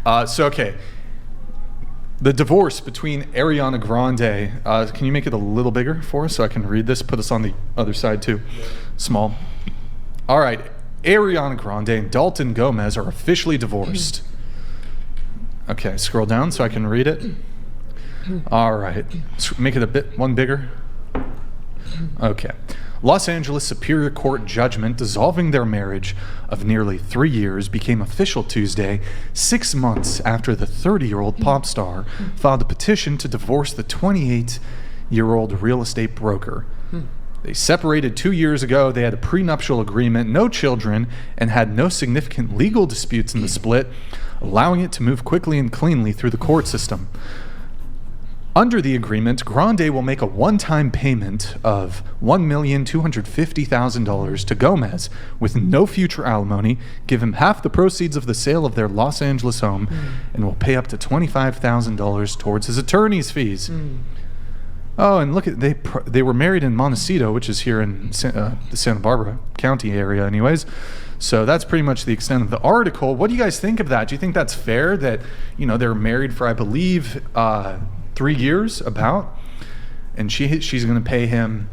Okay. The divorce between Ariana Grande. Can you make it a little bigger for us so I can read this? Put us on the other side too. Small. All right. Ariana Grande and Dalton Gomez are officially divorced. Okay, scroll down so I can read it. All right. Make it one bigger. Okay. Los Angeles Superior Court judgment dissolving their marriage of nearly 3 years became official Tuesday, 6 months after the 30-year-old pop star filed a petition to divorce the 28-year-old real estate broker. They separated 2 years ago. They had a prenuptial agreement, no children, and had no significant legal disputes in the split, allowing it to move quickly and cleanly through the court system. Under the agreement, Grande will make a one-time payment of $1,250,000 to Gomez with no future alimony, give him half the proceeds of the sale of their Los Angeles home, and will pay up to $25,000 towards his attorney's fees. Oh, and look at they were married in Montecito, which is here in the Santa Barbara County area anyways. So that's pretty much the extent of the article. What do you guys think of that? Do you think that's fair that, they're married for, I believe, 3 years about, and she's going to pay him,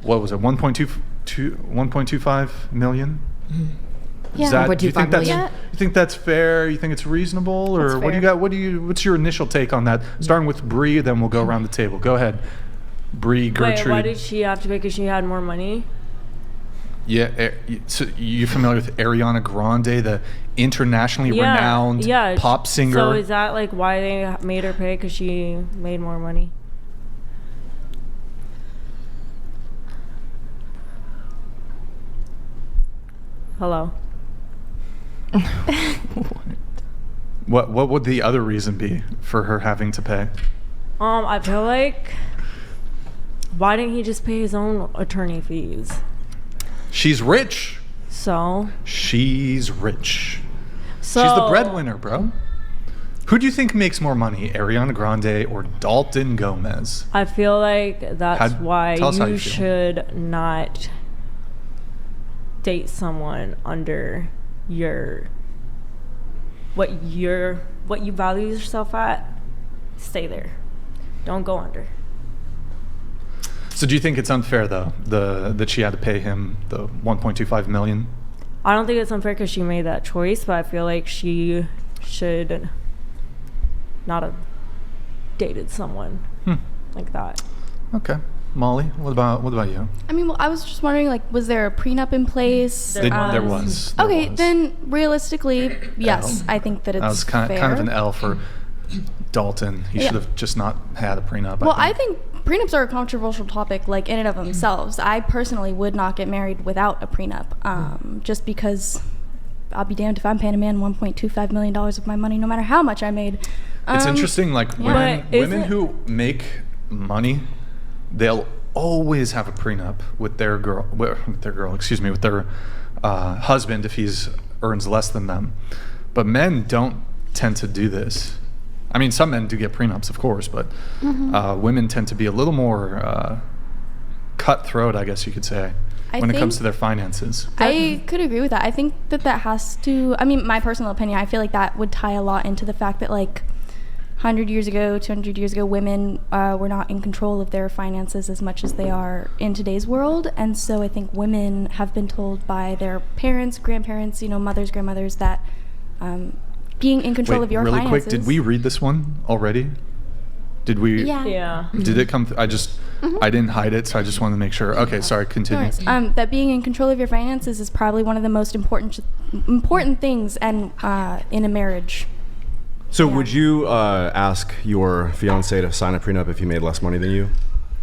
what was it, 1.25 million? Yeah, do you think that's fair? You think it's reasonable, or what do you got? What's your initial take on that? Starting with Bree, then we'll go around the table. Go ahead, Bree, Gertrude. Wait, why did she have to pay? Because she had more money. Yeah, so you familiar with Ariana Grande, the internationally renowned pop singer? So is that like why they made her pay? Because she made more money? Hello. What would the other reason be for her having to pay? I feel like, why didn't he just pay his own attorney fees? She's rich. So? She's rich. She's the breadwinner, bro. Who do you think makes more money, Ariana Grande or Dalton Gomez? I feel like that's why you should not date someone under what you value yourself at. Stay there. Don't go under. So do you think it's unfair, though, that she had to pay him the $1.25 million? I don't think it's unfair because she made that choice, but I feel like she should not have dated someone like that. Okay. Molly, what about you? I mean, well, I was just wondering, like, was there a prenup in place? There was. Okay, then realistically, yes, I think that it's fair. Kind of an L for Dalton. He should have just not had a prenup. Well, I think prenups are a controversial topic, like, in and of themselves. I personally would not get married without a prenup, just because I'll be damned if I'm paying a man $1.25 million of my money, no matter how much I made. It's interesting, like, women who make money, they'll always have a prenup with their husband if he's earns less than them. But men don't tend to do this. I mean, some men do get prenups, of course, but women tend to be a little more cutthroat, I guess you could say, when it comes to their finances. I could agree with that. I think that has to, I mean, my personal opinion, I feel like that would tie a lot into the fact that, like, 100 years ago, 200 years ago, women were not in control of their finances as much as they are in today's world. And so I think women have been told by their parents, grandparents, mothers, grandmothers, that being in control of your finances. Really quick, did we read this one already? Did we? Yeah. Did it come? I didn't hide it, so I just wanted to make sure. Okay, sorry, continue. That being in control of your finances is probably one of the most important things and in a marriage. So would you ask your fiancé to sign a prenup if he made less money than you?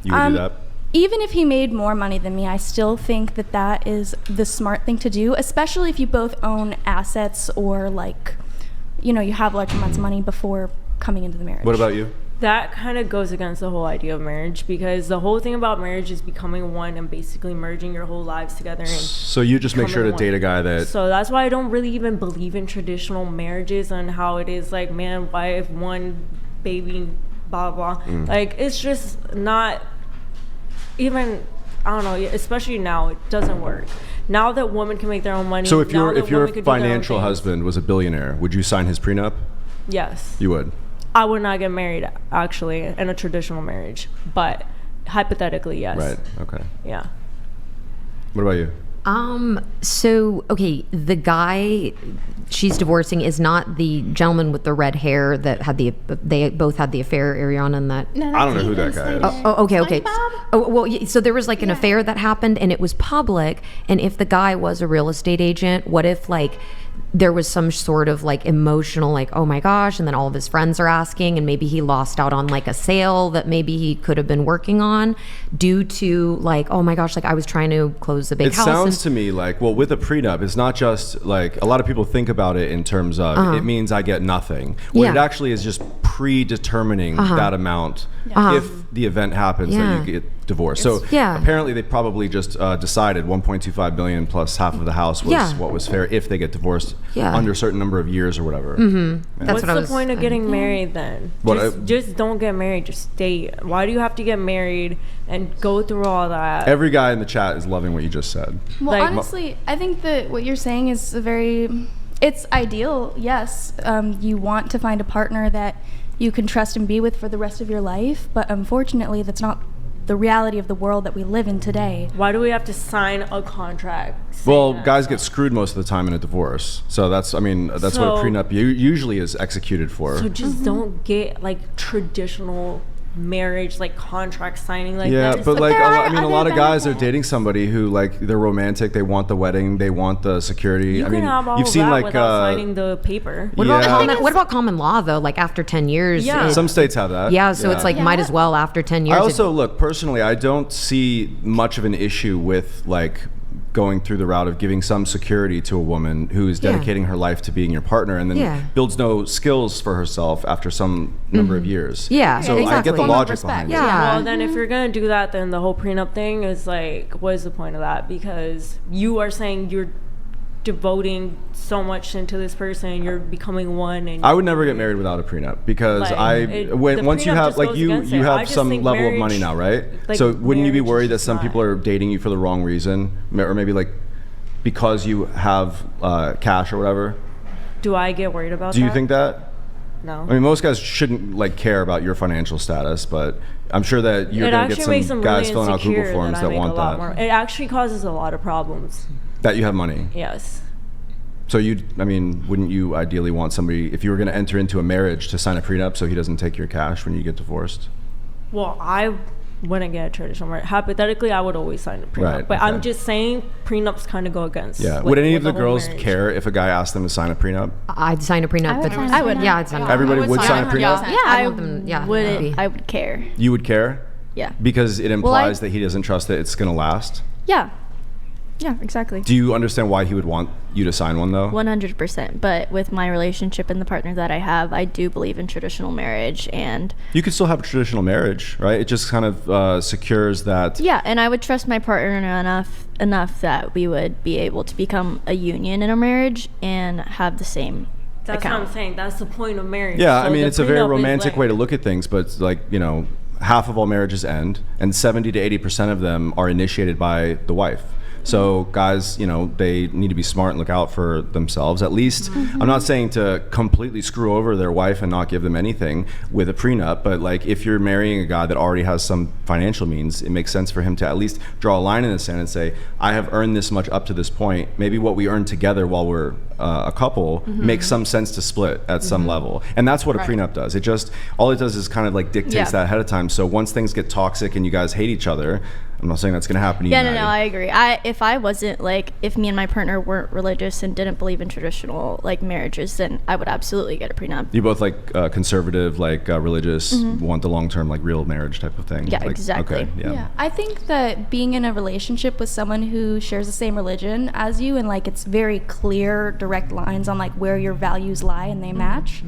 You would do that? Even if he made more money than me, I still think that is the smart thing to do, especially if you both own assets or, like, you have large amounts of money before coming into the marriage. What about you? That kind of goes against the whole idea of marriage, because the whole thing about marriage is becoming one and basically merging your whole lives together. And so you just make sure to date a guy that... So that's why I don't really even believe in traditional marriages and how it is like man, wife, one baby, blah, blah. Like, it's just not even, I don't know, especially now, it doesn't work. Now that women can make their own money. So if your financial husband was a billionaire, would you sign his prenup? Yes. You would. I would not get married, actually, in a traditional marriage. But hypothetically, yes. Right. Okay. Yeah. What about you? So, okay, the guy she's divorcing is not the gentleman with the red hair that had they both had the affair, Ariana and that. No, I don't know who that guy is. Okay. SpongeBob? Oh, well, so there was like an affair that happened and it was public. And if the guy was a real estate agent, what if like there was some sort of like emotional, like, oh my gosh, and then all of his friends are asking, and maybe he lost out on like a sale that maybe he could have been working on due to like, oh my gosh, like I was trying to close the big house. It sounds to me like, well, with a prenup, it's not just like, a lot of people think about it in terms of it means I get nothing. What it actually is just predetermining that amount if the event happens that you get divorced. So apparently they probably just decided 1.25 billion plus half of the house was what was fair if they get divorced under a certain number of years or whatever. What's the point of getting married then? Just don't get married. Just stay. Why do you have to get married and go through all that? Every guy in the chat is loving what you just said. Well, honestly, I think that what you're saying is it's ideal. Yes, you want to find a partner that you can trust and be with for the rest of your life, but unfortunately, that's not the reality of the world that we live in today. Why do we have to sign a contract? Well, guys get screwed most of the time in a divorce. So that's what a prenup usually is executed for. So just don't get like traditional marriage, like contract signing, like yeah, that. but like a lot of guys are dating somebody who like they're romantic, they want the wedding, they want the security. You can have all you've of seen that like without signing the paper. What about common law though? Like after 10 years, some states have that. Yeah, so it's like might as well after 10 years. I also look personally, I don't see much of an issue with like going through the route of giving some security to a woman who is dedicating her life to being your partner and then builds no skills for herself after some number of years. Yeah, so exactly. I get the logic behind it. Well, then if you're gonna do that, then the whole prenup thing is like, what is the point of that? Because you are saying you're devoting so much into this person, you're becoming one. And I would never get married without a prenup because once you have like you have some level of money now, right? Like, so wouldn't you be worried that some people are dating you for the wrong reason, or maybe like because you have cash or whatever? Do I get worried about that? Do you think that? No. I mean, most guys shouldn't like care about your financial status, but I'm sure that you're gonna get some guys filling out Google forms that want that. It actually causes a lot of problems. That you have money. Yes. So wouldn't you ideally want somebody, if you were going to enter into a marriage, to sign a prenup so he doesn't take your cash when you get divorced? Well, I wouldn't get a traditional marriage. Hypothetically, I would always sign a prenup. Right, but I'm just saying prenups kind of go against. Yeah. Would any of the girls care if a guy asked them to sign a prenup? I'd sign a prenup. I would. Yeah, I'd sign a prenup. Everybody would sign a prenup? Yeah, I want them, I would care. You would care? Yeah. Because it implies that he doesn't trust that it's going to last? Yeah. Yeah, exactly. Do you understand why he would want you to sign one, though? 100%. But with my relationship and the partner that I have, I do believe in traditional marriage. And you could still have a traditional marriage, right? It just kind of secures that. Yeah, and I would trust my partner enough that we would be able to become a union in a marriage and have the same That's account. what I'm saying. That's the point of marriage. Yeah, So I mean, the it's a very prenup is romantic like- way to look at things, but it's like, half of all marriages end, and 70 to 80% of them are initiated by the wife. So guys, they need to be smart and look out for themselves. At least, I'm not saying to completely screw over their wife and not give them anything with a prenup, but like if you're marrying a guy that already has some financial means, it makes sense for him to at least draw a line in the sand and say, I have earned this much up to this point. Maybe what we earn together while we're a couple makes some sense to split at some level. And that's what a prenup does. All it does is kind of like dictates that ahead of time. So once things get toxic and you guys hate each other, I'm not saying that's going to happen to you. Yeah, no, I agree. If me and my partner weren't religious and didn't believe in traditional like marriages, then I would absolutely get a prenup. You both like conservative, like religious, want the long-term, like real marriage type of thing. Yeah, like, exactly. Okay, yeah. I think that being in a relationship with someone who shares the same religion as you and like it's very clear, direct lines on like where your values lie and they match.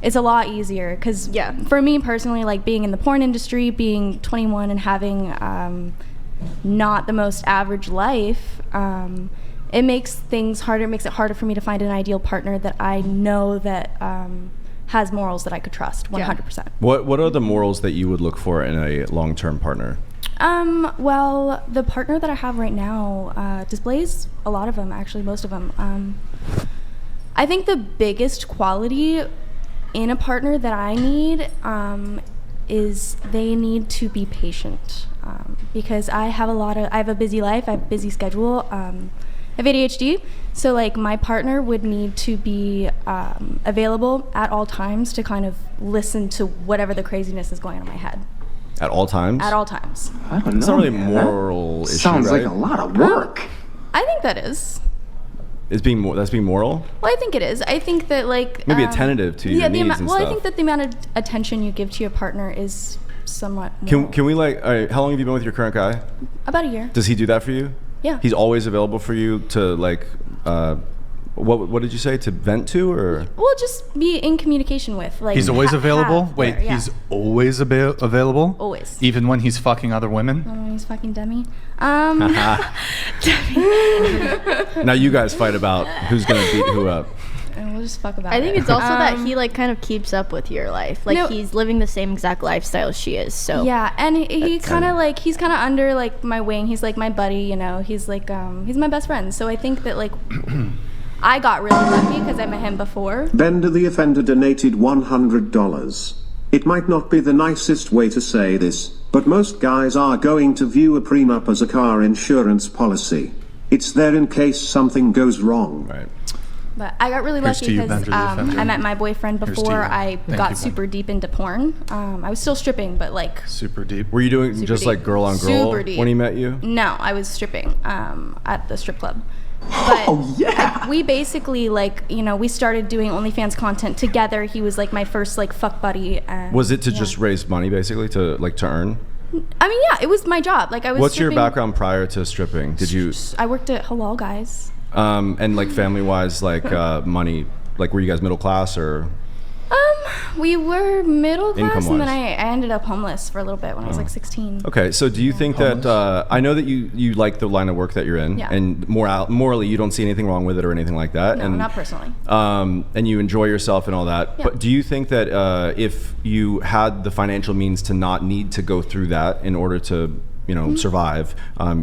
It's a lot easier because for me personally, like being in the porn industry, being 21 and having not the most average life, it makes things harder. It makes it harder for me to find an ideal partner that I know that has morals that I could trust 100%. What are the morals that you would look for in a long-term partner? Well, the partner that I have right now displays a lot of them, actually most of them. I think the biggest quality in a partner that I need is they need to be patient, because I have a busy life, I have a busy schedule, I have ADHD, so like my partner would need to be available at all times to kind of listen to whatever the craziness is going on in my head. At all times? At all times. I don't know. It's not really a man. moral issue, Sounds right? like a lot of work. I think that is. That's being moral? Well, I think it is. I think that like Maybe attentive to your needs and well, stuff. I think that the amount of attention you give to your partner is somewhat moral. Can we like, all right, how long have you been with your current guy? About a year. Does he do that for you? Yeah. He's always available for you to like, what did you say, to vent to, or? Well, just be in communication with. Like He's always available? have Wait, there, yeah. he's always available? Always. Even when he's fucking other women? Oh, he's fucking Demi. Now you guys fight about who's gonna beat who up. And we'll just fuck about I think it. it's also that he like kind of keeps up with your life. Like No. he's living the same exact lifestyle she is. So Yeah, and he kind of like, he's kind of under like my wing. He's like my buddy, you know. He's like, he's my best friend. So I think that like, I got really lucky because I met him before. Bender the Offender donated $100. It might not be the nicest way to say this, but most guys are going to view a prenup as a car insurance policy. It's there in case something goes wrong. Right. But I got really Here's lucky to you, because Bender the Offender. I met my boyfriend Here's to before you. I Thank got you, super Bender. deep into porn. I was still stripping, but like, Super deep. Were you doing Super just deep. like girl on girl Super deep. when he met you? no, I was stripping at the strip club. But Oh, yeah. we basically like, you know, we started doing OnlyFans content together. He was like my first like fuck buddy. And, Was it to yeah. just raise money, basically, to earn? I mean, yeah, it was my job. Like I was. What's your stripping- background prior to stripping? Did you, I worked at Halal Guys. and like family-wise, like money, like were you guys middle class or? We were middle class, and then Income-wise. I ended up homeless for a little bit when I was like 16. Okay, so do you think that I know that you like the line of work that you're in, Yeah. and morally you don't see anything wrong with it or anything like that, No, and not personally. and you enjoy yourself and all that. Yeah. But do you think that if you had the financial means to not need to go through that in order to survive,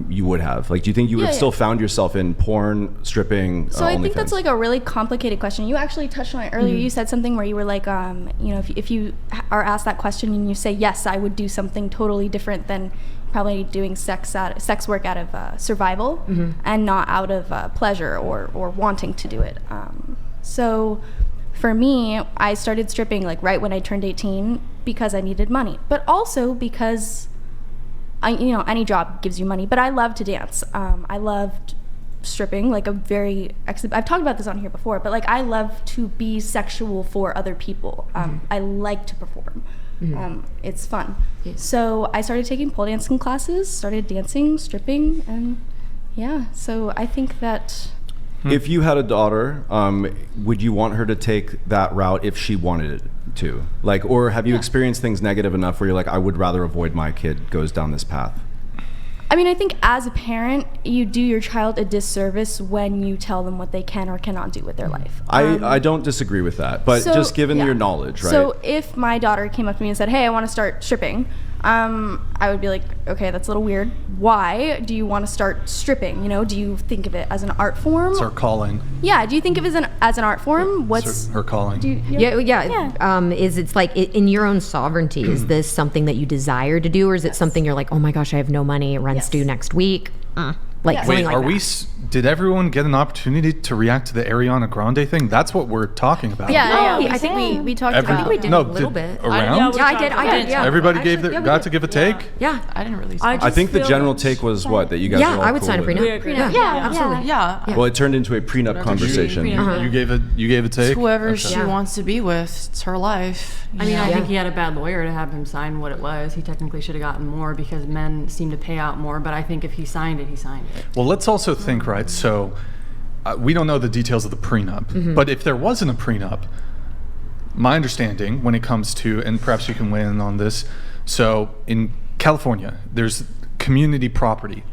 you would have? Like, do you think you would have Yeah, still yeah. found yourself in porn, stripping? So I think OnlyFans? that's like a really complicated question. You actually touched on it earlier. You said something where you were like, if you are asked that question and you say yes, I would do something totally different than probably doing sex work out of survival and not out of pleasure or wanting to do it. So for me, I started stripping like right when I turned 18 because I needed money, but also because any job gives you money, but I love to dance. I loved stripping, like I've talked about this on here before, but like I love to be sexual for other people. I like to perform. It's fun. So I started taking pole dancing classes, started dancing, stripping, and yeah, so I think that If you had a daughter, would you want her to take that route if she wanted it to? Like, or have you experienced things negative enough where you're like, I would rather avoid my kid goes down this path? I mean, I think as a parent, you do your child a disservice when you tell them what they can or cannot do with their life. I don't disagree with that, but So, just given yeah. your knowledge, right? So if my daughter came up to me and said, hey, I want to start stripping, I would be like, okay, that's a little weird. Why do you want to start stripping? Do you think of it as an art form? It's her calling. Yeah, do you think of it as an art form? What's It's her calling. do you, Yeah. Is it's like in your own sovereignty? Is this something that you desire to do, or is it something you're like, oh my gosh, I have no money, rent's Yes. due next week? Like Yes. something Wait, like are that. we? Did everyone get an opportunity to react to the Ariana Grande thing? That's what we're talking about. yeah, Oh, I think we talked Every- about. we did no, a little bit. Around? Yeah, I did. Yeah. Everybody Actually, got to give a take. Yeah. I didn't really. I I just think the feel general like- take was what, that you guys Yeah, were all I would cool sign a with prenup. it. agree. Yeah, Yeah, absolutely. Yeah. Well, it turned into a prenup conversation. You gave a take. Whoever she Yeah. wants to be with, it's her life. I mean, I Yeah. think he had a bad lawyer to have him sign what it was. He technically should have gotten more because men seem to pay out more. But I think if he signed it, he signed it. Well, let's also think, right? So we don't know the details of the prenup, but if there wasn't a prenup, my understanding when it comes to, and perhaps you can weigh in on this, so in California, there's community property.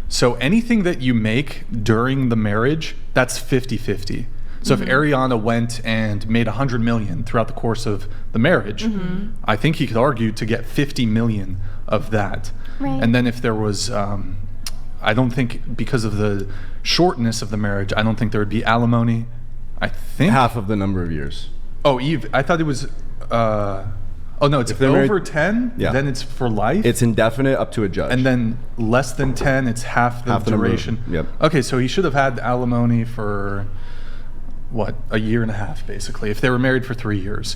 So anything that you make during the marriage, that's 50-50. So if Ariana went and made $100 million throughout the course of the marriage, I think he could argue to get $50 million of that. Right. And then if there was, I don't think, because of the shortness of the marriage, I don't think there would be alimony. I think Half of the number of years. Oh, Eve. I thought it was. Oh no, it's If they're over married- 10. Yeah. Then it's for life. It's indefinite up to a judge. and then less than 10, it's half the Half the number of- duration. yep. Okay, so he should have had alimony for what, a year and a half, basically, if they were married for 3 years.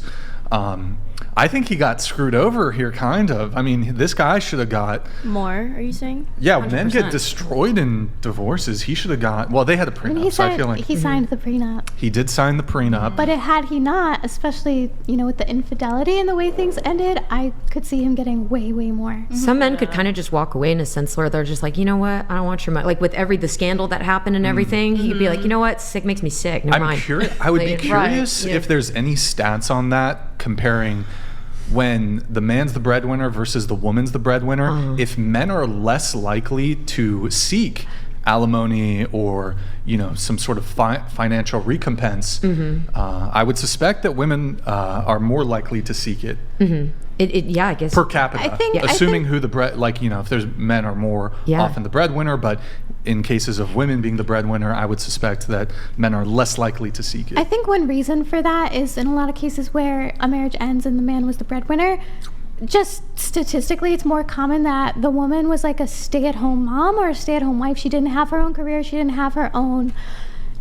I think he got screwed over here, kind of. I mean, this guy should have got. More, are you saying? Yeah, men get 100%. destroyed in divorces. He should have got. Well, they had a I mean, prenup, so I feel like he signed the prenup. he did sign the prenup. But had he not, especially, with the infidelity and the way things ended, I could see him getting way, way more. Some men could kind of just walk away in a sense where they're just like, you know what, I don't want your money. Like with the scandal that happened and everything, he'd be like, you know what, sick makes me sick. Never mind. I would be Like, curious right, yeah. if there's any stats on that comparing when the man's the breadwinner versus the woman's the breadwinner. If men are less likely to seek alimony or some sort of financial recompense, I would suspect that women are more likely to seek it. Yeah, I guess. Per capita, I think- assuming who the if there's men are more Yeah. often the breadwinner, but in cases of women being the breadwinner, I would suspect that men are less likely to seek it. I think one reason for that is in a lot of cases where a marriage ends and the man was the breadwinner, just statistically, it's more common that the woman was like a stay-at-home mom or a stay-at-home wife. She didn't have her own career. She didn't have her own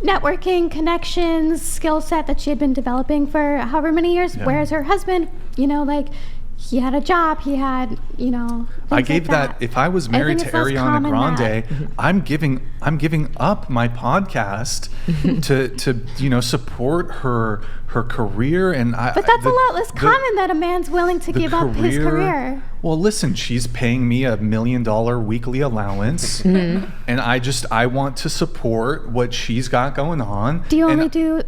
networking, connections, skill set that she had been developing for however many years. Yeah. Whereas her husband, he had a job. He had, I gave that. If I was married to think it's less Ariana common Grande, I'm giving up my podcast to support her career and. But that's a lot less common that a man's willing to the give up his career. Well, listen, she's paying me $1 million weekly allowance, and I want to support what she's got going on. Do you And only do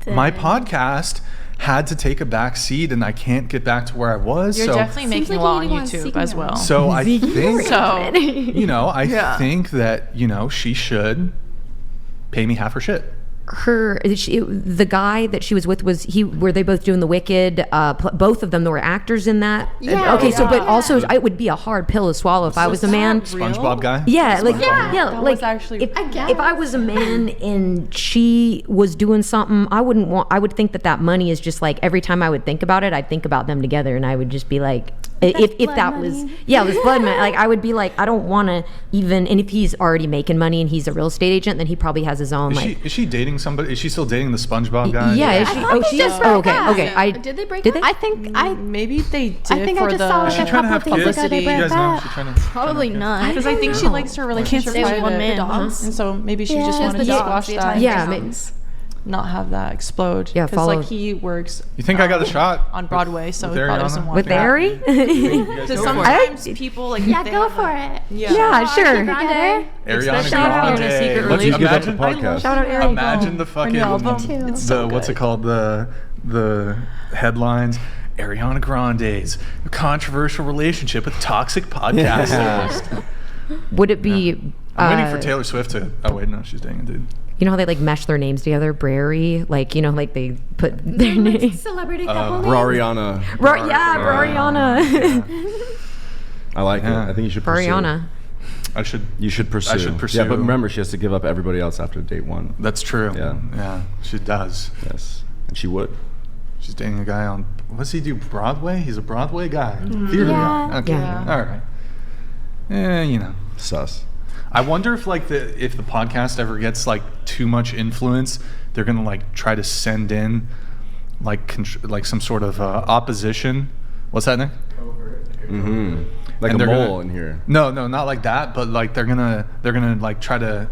my podcast had to take a back seat, and I can't get back to where I was. You're so definitely making like a lot you on really want YouTube seeking as out. well. So I think So I think that she should pay me half her shit. The guy that she was with were they both doing The Wicked? Both of them were actors in that. Yeah. Okay, so but Yeah. also it would be a hard pill to swallow if I was a man. SpongeBob guy. Yeah, like That like was actually- if I was a man and she was doing something, I would think that money is just like every time I would think about it, I'd think about them together, and I would just be like, if blood that was money. this blood money, like I would be like, I don't want to even. And if he's already making money and he's a real estate agent, then he probably has his own Is she dating somebody? Is she still dating the SpongeBob guy? Yeah, is I she? thought Oh, they she just is. broke Oh, okay, up. okay. Did they break Did up? they? I think maybe they did I think for I just the saw Is she a trying to have couple days kids? ago they You guys broke know? up. She's trying to Probably not. because I think she likes her relationship stay with private. one man. The dogs? And so maybe she Yeah. just She has wanted the to dogs, squash the that. Italian Yeah, dogs. Not have that explode. Yeah, because like follow- he works. You think I got a shot on Broadway, so with he probably Ariana? doesn't want With that. Ari? Because sometimes people like Yeah, they go have for a- it. Yeah, sure. Grande. Ariana Especially if you're in a Grande. secret Let's You give up the relationship. podcast. Shout out Ari. Imagine the fucking new album. It's the what's it called, the headlines. Ariana Grande's controversial relationship with toxic podcasters. Would it be? I'm waiting for Taylor Swift to. Oh wait, no, she's dating a dude. You know how they like mesh their names together, Brary? Like like they put their name. Celebrity couple names. Brariana. Brariana. I like Yeah. it. I think you should pursue. Brariana. You should pursue. I should pursue. Yeah, but remember, she has to give up everybody else after date one. That's true. Yeah. She does. Yes, and she would. She's dating a guy on. What's he do? Broadway? He's a Broadway guy. Theater Yeah. guy. Okay. Yeah. All right. Sus. I wonder if if the podcast ever gets like too much influence, they're gonna like try to send in like some sort of opposition. What's that, Nick? Mm-hmm. Like And a they're mole gonna- in here. No, not like that. But like they're gonna like try to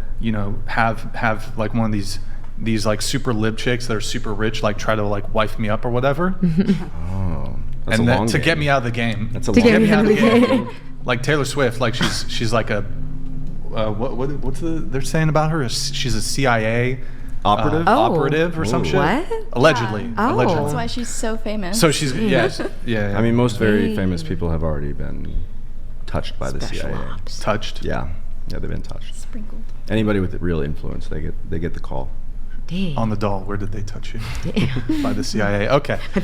have like one of these like super lib chicks that are super rich like try to like wife me up or whatever, Oh, that's and a then long to game. get me out of the game. That's a To long get me game. out of the game. Like Taylor Swift, like she's like a what's they're saying about her? She's a CIA Operative? Oh. operative or some Ooh. shit. What? Allegedly. Oh. Allegedly. That's why she's so famous. So she's yeah. I mean, most very famous people have already been touched by the Special CIA. ops. touched. Yeah, they've been touched. Sprinkled. Anybody with real influence, they get the call. Dang. On the doll, where did they touch you? By the CIA. Okay.